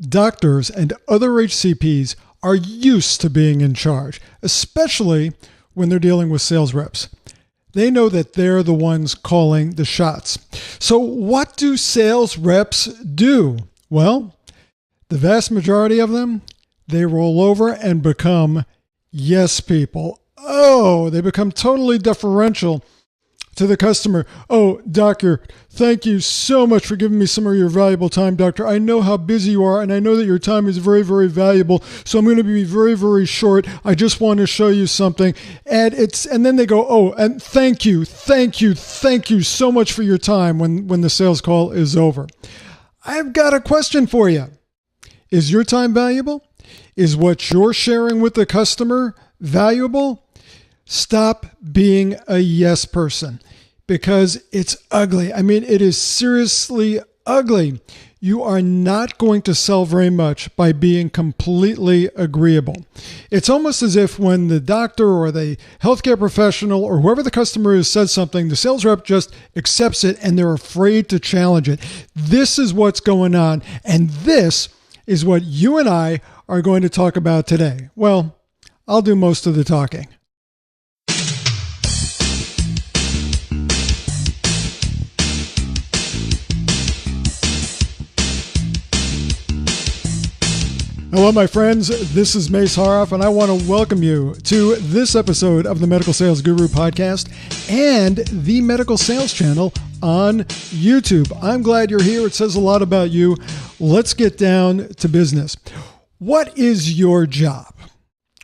Doctors and other HCPs are used to being in charge, especially when they're dealing with sales reps. They know that they're the ones calling the shots. So what do sales reps do? Well, the vast majority of them, they roll over and become yes people. Oh, they become totally deferential to the customer. Oh, doctor, thank you so much for giving me some of your valuable time, doctor. I know how busy you are, and I know that your time is very, very valuable. So I'm going to be very, very short. I just want to show you something. And then they go, oh, and thank you so much for your time when the sales call is over. I've got a question for you. Is your time valuable? Is what you're sharing with the customer valuable? Stop being a yes person because it's ugly. I mean, it is seriously ugly. You are not going to sell very much by being completely agreeable. It's almost as if when the doctor or the healthcare professional or whoever the customer is says something, the sales rep just accepts it and they're afraid to challenge it. This is what's going on, and this is what you and I are going to talk about today. Well, I'll do most of the talking. Hello, my friends. This is Mace Haroff, and I want to welcome you to this episode of the Medical Sales Guru podcast and the Medical Sales Channel on YouTube. I'm glad you're here. It says a lot about you. Let's get down to business. What is your job?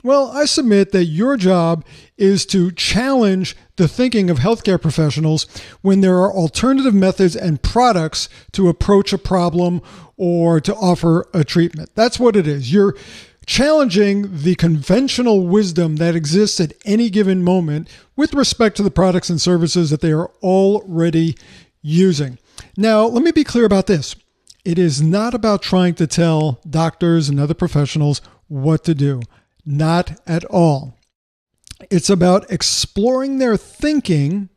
Well, I submit that your job is to challenge the thinking of healthcare professionals when there are alternative methods and products to approach a problem or to offer a treatment. That's what it is. You're challenging the conventional wisdom that exists at any given moment with respect to the products and services that they are already using. Now, let me be clear about this. It is not about trying to tell doctors and other professionals what to do. Not at all. It's about exploring their thinking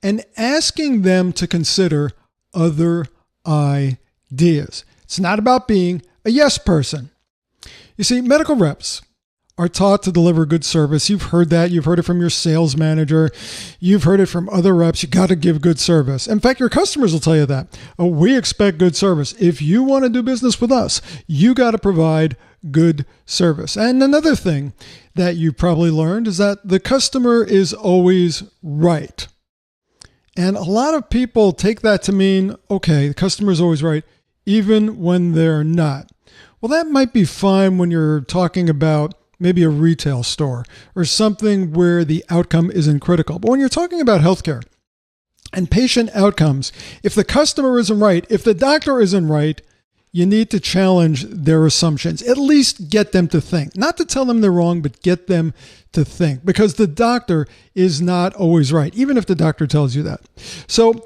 and asking them to consider other ideas. It's not about being a yes person. You see, medical reps are taught to deliver good service. You've heard that. You've heard it from your sales manager. You've heard it from other reps. You got to give good service. In fact, your customers will tell you that. Oh, we expect good service. If you want to do business with us, you got to provide good service. And another thing that you probably learned is that the customer is always right. And a lot of people take that to mean, okay, the customer is always right, even when they're not. Well, that might be fine when you're talking about maybe a retail store or something where the outcome isn't critical. But when you're talking about healthcare and patient outcomes, if the customer isn't right, if the doctor isn't right, you need to challenge their assumptions, at least get them to think. Not to tell them they're wrong, but get them to think, because the doctor is not always right, even if the doctor tells you that. So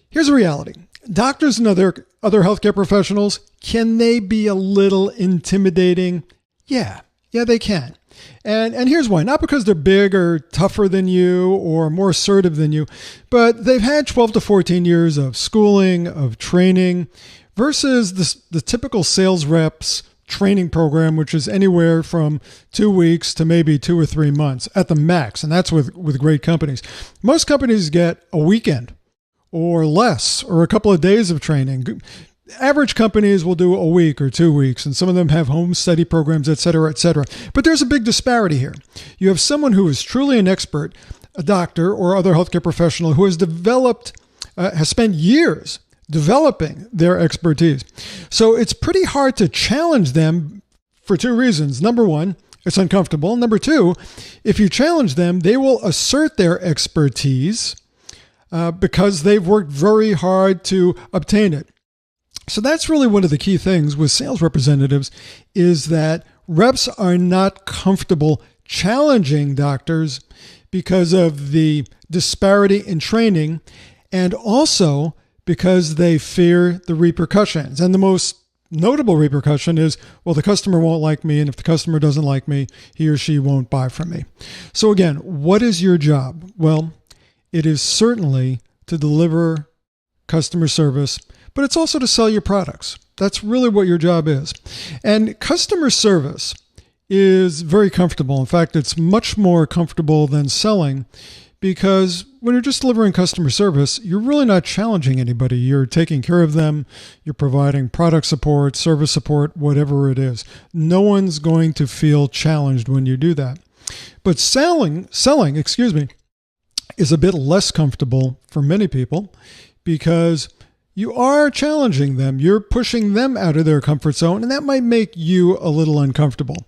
here's the reality. Doctors and other healthcare professionals, can they be a little intimidating? Yeah, they can. And here's why. Not because they're big or tougher than you or more assertive than you, but they've had 12 to 14 years of schooling, of training, versus the typical sales rep's training program, which is anywhere from 2 weeks to maybe 2 or 3 months at the max. And that's with great companies. Most companies get a weekend or less, or a couple of days of training. Average companies will do a week or 2 weeks, and some of them have home study programs, et cetera, et cetera. But there's a big disparity here. You have someone who is truly an expert, a doctor or other healthcare professional who has has spent years developing their expertise. So it's pretty hard to challenge them for two reasons. Number one, it's uncomfortable. Number two, if you challenge them, they will assert their expertise because they've worked very hard to obtain it. So that's really one of the key things with sales representatives, is that reps are not comfortable challenging doctors because of the disparity in training, and also because they fear the repercussions. And the most notable repercussion is, well, the customer won't like me, and if the customer doesn't like me, he or she won't buy from me. So again, what is your job? Well, it is certainly to deliver customer service, but it's also to sell your products. That's really what your job is. And customer service is very comfortable. In fact, it's much more comfortable than selling, because when you're just delivering customer service, you're really not challenging anybody. You're taking care of them. You're providing product support, service support, whatever it is. No one's going to feel challenged when you do that. But selling, is a bit less comfortable for many people, because you are challenging them. You're pushing them out of their comfort zone, and that might make you a little uncomfortable.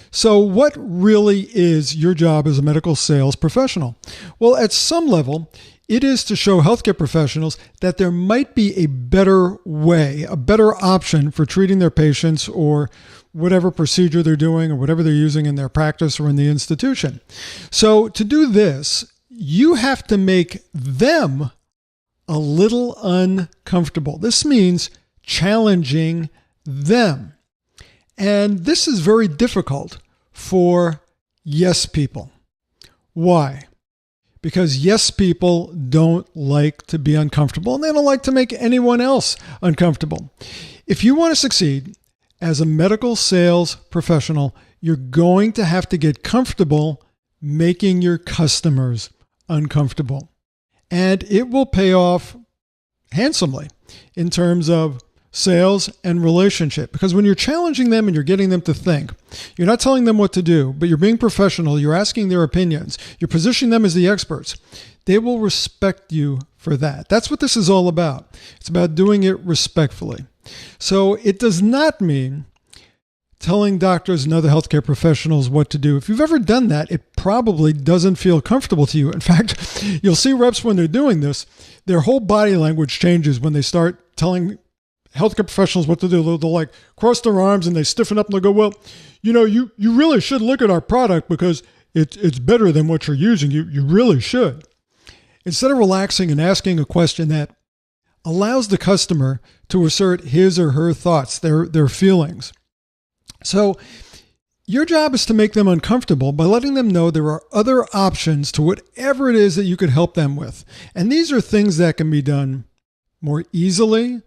So what really is your job as a medical sales professional? Well, at some level, it is to show healthcare professionals that there might be a better way, a better option for treating their patients or whatever procedure they're doing or whatever they're using in their practice or in the institution. So to do this, you have to make them a little uncomfortable. This means challenging them. And this is very difficult for yes people. Why? Because yes people don't like to be uncomfortable, and they don't like to make anyone else uncomfortable. If you want to succeed as a medical sales professional, you're going to have to get comfortable making your customers uncomfortable. And it will pay off handsomely in terms of sales and relationship. Because when you're challenging them and you're getting them to think, you're not telling them what to do, but you're being professional, you're asking their opinions, you're positioning them as the experts, they will respect you for that. That's what this is all about. It's about doing it respectfully. So it does not mean telling doctors and other healthcare professionals what to do. If you've ever done that, it probably doesn't feel comfortable to you. In fact, you'll see reps when they're doing this, their whole body language changes when they start telling healthcare professionals what to do. They'll like cross their arms and they stiffen up and they'll go, well, you really should look at our product because it's better than what you're using. You really should. Instead of relaxing and asking a question that allows the customer to assert his or her thoughts, their feelings. So your job is to make them uncomfortable by letting them know there are other options to whatever it is that you could help them with. And these are things that can be done more easily,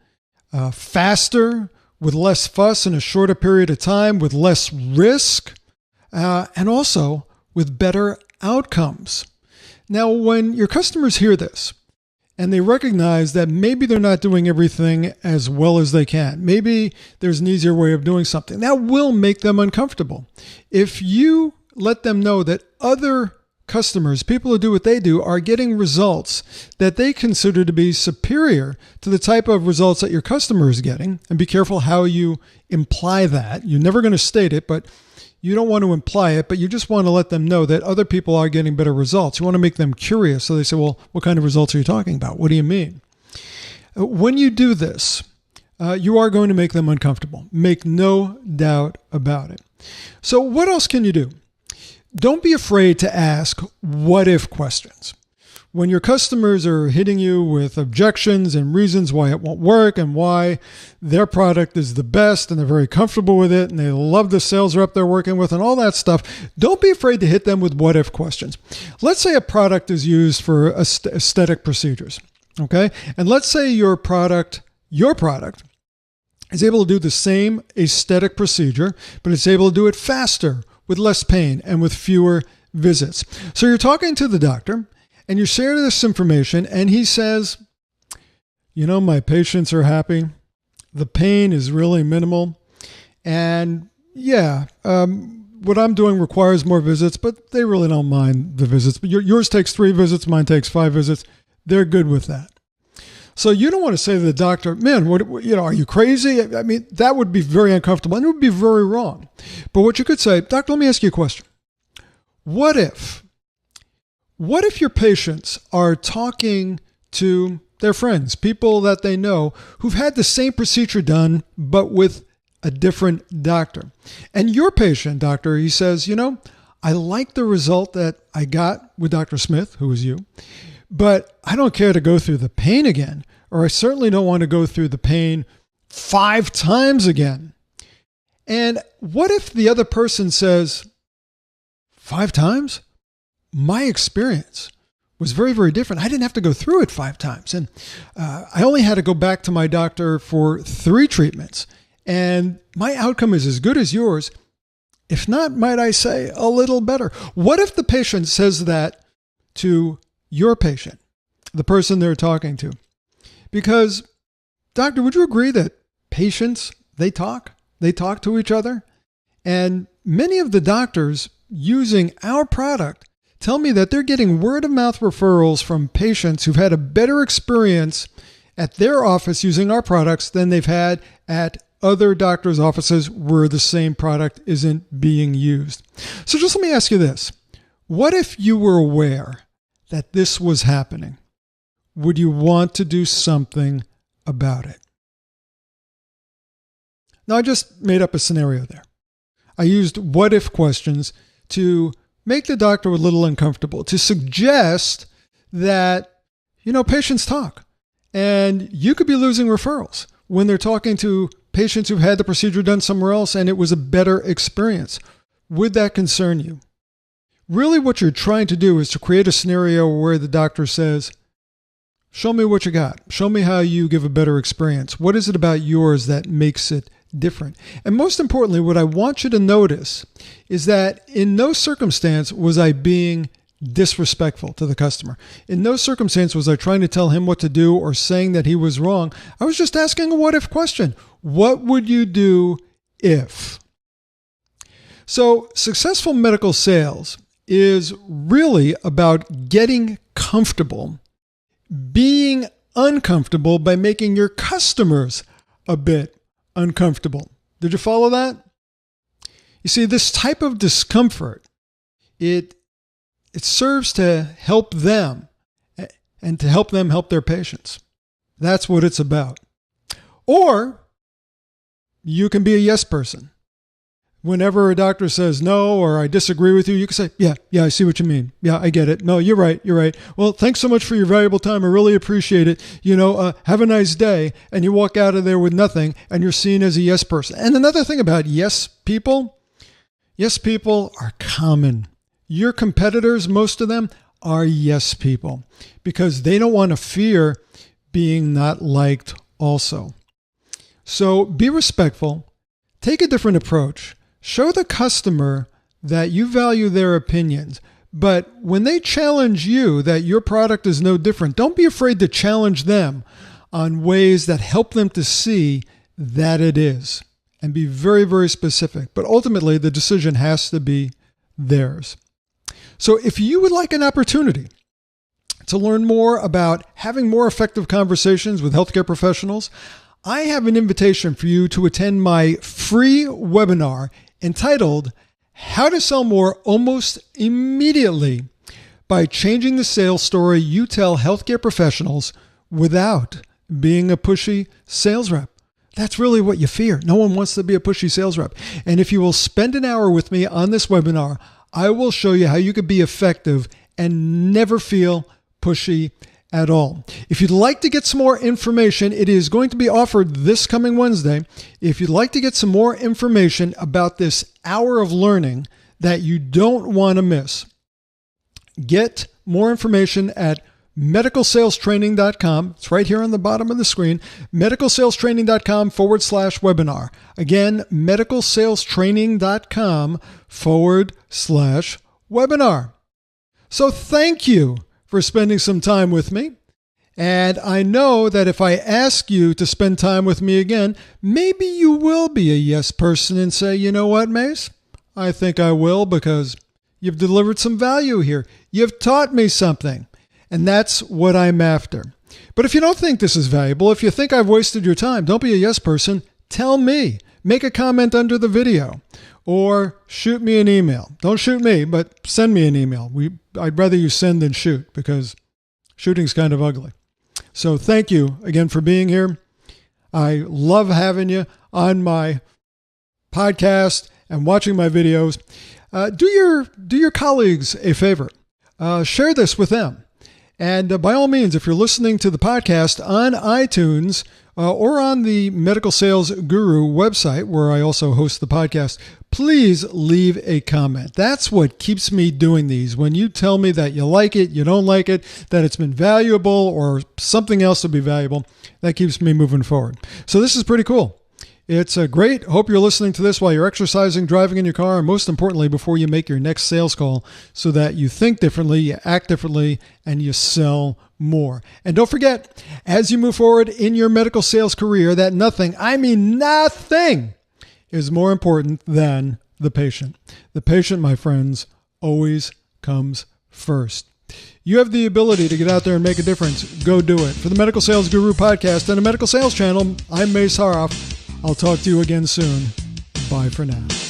faster, with less fuss in a shorter period of time, with less risk, and also with better outcomes. Now, when your customers hear this, and they recognize that maybe they're not doing everything as well as they can, maybe there's an easier way of doing something, that will make them uncomfortable. If you let them know that other customers, people who do what they do, are getting results that they consider to be superior to the type of results that your customer is getting, and be careful how you imply that. You're never going to state it, but you don't want to imply it, but you just want to let them know that other people are getting better results. You want to make them curious. So they say, well, what kind of results are you talking about? What do you mean? When you do this, you are going to make them uncomfortable. Make no doubt about it. So what else can you do? Don't be afraid to ask what-if questions. When your customers are hitting you with objections and reasons why it won't work and why their product is the best and they're very comfortable with it and they love the sales rep they're working with and all that stuff, don't be afraid to hit them with what-if questions. Let's say a product is used for aesthetic procedures, okay? And let's say your product is able to do the same aesthetic procedure, but it's able to do it faster, with less pain, and with fewer visits. So you're talking to the doctor, and you share this information, and he says, my patients are happy. The pain is really minimal. And what I'm doing requires more visits, but they really don't mind the visits. But yours takes 3 visits, mine takes 5 visits. They're good with that. So you don't want to say to the doctor, man, are you crazy? I mean, that would be very uncomfortable and it would be very wrong. But what you could say, doctor, let me ask you a question. What if your patients are talking to their friends, people that they know who've had the same procedure done, but with a different doctor? And your patient, doctor, he says, I like the result that I got with Dr. Smith, who was you, but I don't care to go through the pain again, or I certainly don't want to go through the pain 5 times again. And what if the other person says, 5 times? My experience was very, very different. I didn't have to go through it 5 times. And I only had to go back to my doctor for 3 treatments. And my outcome is as good as yours, if not, might I say, a little better. What if the patient says that to your patient, the person they're talking to? Because, doctor, would you agree that patients, they talk to each other? And many of the doctors using our product tell me that they're getting word-of-mouth referrals from patients who've had a better experience at their office using our products than they've had at other doctors' offices where the same product isn't being used. So just let me ask you this. What if you were aware that this was happening? Would you want to do something about it? Now, I just made up a scenario there. I used what-if questions to make the doctor a little uncomfortable, to suggest that, patients talk. And you could be losing referrals when they're talking to patients who've had the procedure done somewhere else and it was a better experience. Would that concern you? Really, what you're trying to do is to create a scenario where the doctor says, show me what you got. Show me how you give a better experience. What is it about yours that makes it different? And most importantly, what I want you to notice is that in no circumstance was I being disrespectful to the customer. In no circumstance was I trying to tell him what to do or saying that he was wrong. I was just asking a what-if question. What would you do if? So successful medical sales is really about getting comfortable, being uncomfortable by making your customers a bit uncomfortable. Did you follow that? You see, this type of discomfort, it serves to help them and to help them help their patients. That's what it's about. Or you can be a yes person. Whenever a doctor says no, or I disagree with you, you can say, yeah, I see what you mean. Yeah, I get it. No, you're right. Well, thanks so much for your valuable time. I really appreciate it. Have a nice day. And you walk out of there with nothing and you're seen as a yes person. And another thing about yes people are common. Your competitors, most of them, are yes people because they don't want to fear being not liked also. So be respectful, take a different approach, show the customer that you value their opinions. But when they challenge you that your product is no different, don't be afraid to challenge them on ways that help them to see that it is. And be very, very specific. But ultimately, the decision has to be theirs. So if you would like an opportunity to learn more about having more effective conversations with healthcare professionals, I have an invitation for you to attend my free webinar entitled How to Sell More Almost Immediately by Changing the Sales Story You Tell Healthcare Professionals Without Being a Pushy Sales Rep. That's really what you fear. No one wants to be a pushy sales rep. And if you will spend an hour with me on this webinar, I will show you how you can be effective and never feel pushy at all. If you'd like to get some more information, it is going to be offered this coming Wednesday. If you'd like to get some more information about this hour of learning that you don't want to miss, get more information at medicalsalestraining.com. It's right here on the bottom of the screen, medicalsalestraining.com/webinar. Again, medicalsalestraining.com/webinar. So thank you for spending some time with me. And I know that if I ask you to spend time with me again, maybe you will be a yes person and say, you know what, Mace? I think I will because you've delivered some value here. You've taught me something. And that's what I'm after. But if you don't think this is valuable, if you think I've wasted your time, don't be a yes person. Tell me. Make a comment under the video or shoot me an email. Don't shoot me, but send me an email. I'd rather you send than shoot because shooting's kind of ugly. So thank you again for being here. I love having you on my podcast and watching my videos. Do your colleagues a favor. Share this with them. And by all means, if you're listening to the podcast on iTunes or on the Medical Sales Guru website, where I also host the podcast, please leave a comment. That's what keeps me doing these. When you tell me that you like it, you don't like it, that it's been valuable or something else to be valuable, that keeps me moving forward. So this is pretty cool. It's great. Hope you're listening to this while you're exercising, driving in your car, and most importantly, before you make your next sales call so that you think differently, you act differently, and you sell more. And don't forget, as you move forward in your medical sales career, that nothing, I mean nothing, is more important than the patient. The patient, my friends, always comes first. You have the ability to get out there and make a difference. Go do it. For the Medical Sales Guru podcast and the Medical Sales Channel, I'm Mace Haroff. I'll talk to you again soon. Bye for now.